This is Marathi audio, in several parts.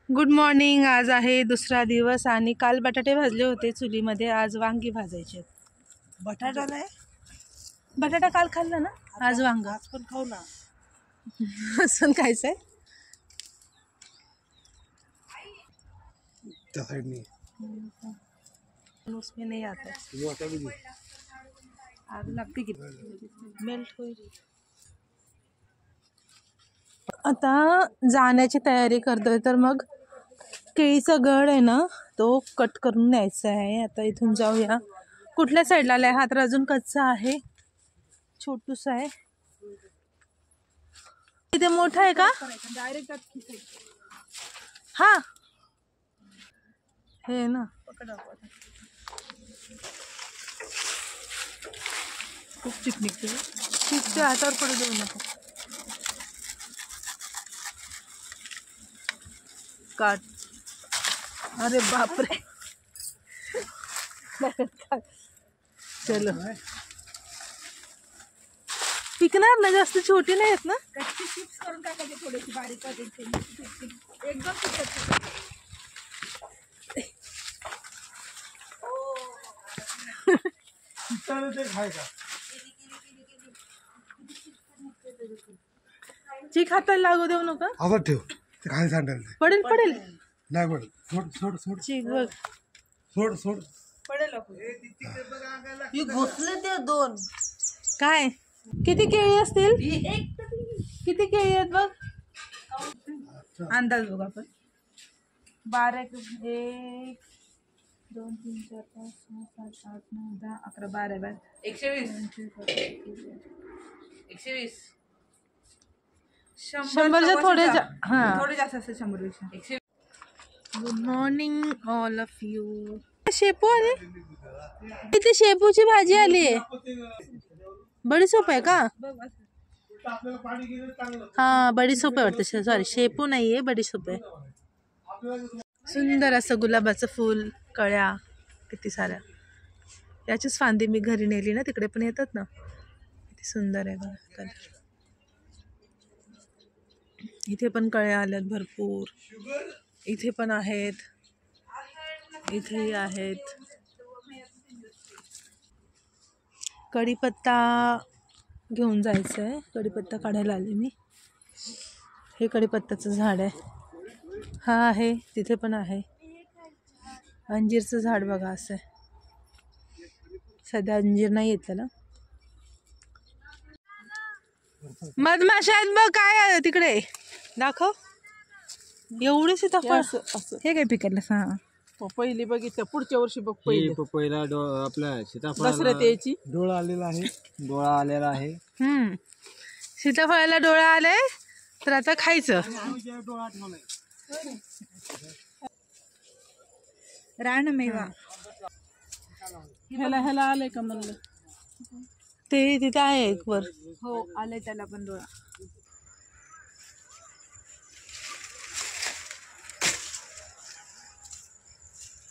Good morning. आज आहे दुसरा दिवस आणि काल बटाटे भाजले होते चुलीमध्ये. आज वांगी भाजायचे. बटाटा नाही, बटाटा काल खाल्ला ना, आज वांग. आज पण खाऊ ना. असं खायचंय. त्या साईडनी उसमें नहीं आता है. आग लागते की मेल्ट होईल. आता जाण्याची तयारी करतोय. तर मग केळीचा गड आहे ना, तो कट करून न्यायचा आहे. आता इथून जाऊया. कुठल्या साईडला आलाय हा तर अजून कच्चा आहे, छोटूसा आहे. इथे मोठा आहे का? हा हे ना, खूप चिक निघते. चिकच्या हातावर पडू देऊ नको. काट. अरे बापरे. चलो, पिकणार ना, जास्त छोटी नाही आहेत ना. कच्ची चिप्स करून टाकायचे, थोडीशी बारीक एकदम तिखट. चिक हाताला लागू देऊ नका. आवाज ठेव, ते खाली सांडेल. पडेल पडेल. नाही पडेल. सोड सोड सोड चिक बघ. सोड सोड. घुसले ते दोन. काय किती केळी असतील? किती केळी आहेत बघ. अंदाज बघ आपण. 12 1 2 3 4 5 6 7 8 9 10 11 12 120. 100च्या थोडे जास्त असते. 100पेक्षा. Good morning all of you. शेपू आले. इथे शेपूची भाजी आली आहे. बडीशोप आहे का? हा, बडीशोप आहे वाटतं. सॉरी, शेपू नाहीये, बडीशोप आहे. सुंदर असं गुलाबाचं फूल, कळ्या किती साऱ्या. याचीच फांदी मी घरी नेली ना, तिकडे पण येतात ना. किती सुंदर आहे बघा कलर. इथे पण कळ्या आल्यात भरपूर. इथे पण आहेत, इथेही आहेत. कढीपत्ता घेऊन जायचं आहे. कढीपत्ता काढायला आले मी. हे कढीपत्त्याचं झाड आहे. हा आहे, तिथे पण आहे. अंजीरचं झाड बघा असं आहे. सध्या अंजीर नाही येत त्याला. मधमाशा आहेत बघ. काय आहे तिकडे, दाखव. एवढे सीताफळ. हे काय पिकलं? हा, पहिली बघितलं, पुढच्या वर्षी बघ. पहिला आपला सीताफळ दसऱ्यात यायची. डोळा आलेला आहे. डोळा आलेला आहे. सीताफळाला डोळा आले तर आता खायचं. रानमेवा. ह्याला आलंय का म्हणलं? ते तिथे आहे एक वर. हो, आलंय त्याला पण डोळा.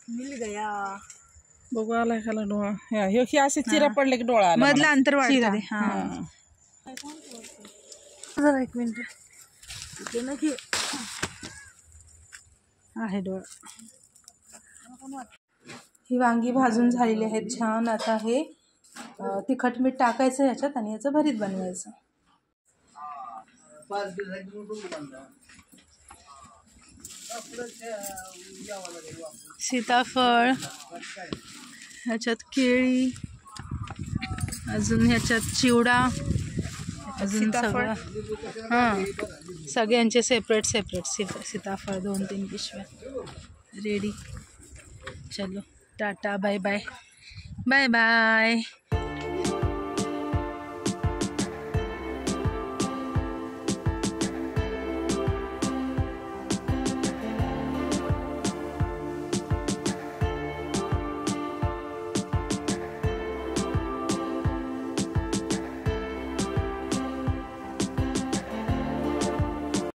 मिल गया. बघू आलाय खाला डोळा. हे असे चिरा पडले की डोळा आला. मधला अंतर वाढतं. हा, जरा एक मिनिट. इथे ना की आहे डोळा. ही वांगी भाजून झालेली आहेत छान. आता हे तिखट मीठ टाकायचं याच्यात आणि याचं भरीत बनवायचं. सीताफळ, ह्याच्यात केळी, अजून ह्याच्यात चिवडा, अजून सगळं. हां, सगळ्यांचे सेपरेट सीताफळ 2-3 पिशव्या रेडी. चलो, tata, bye bye. Bye bye.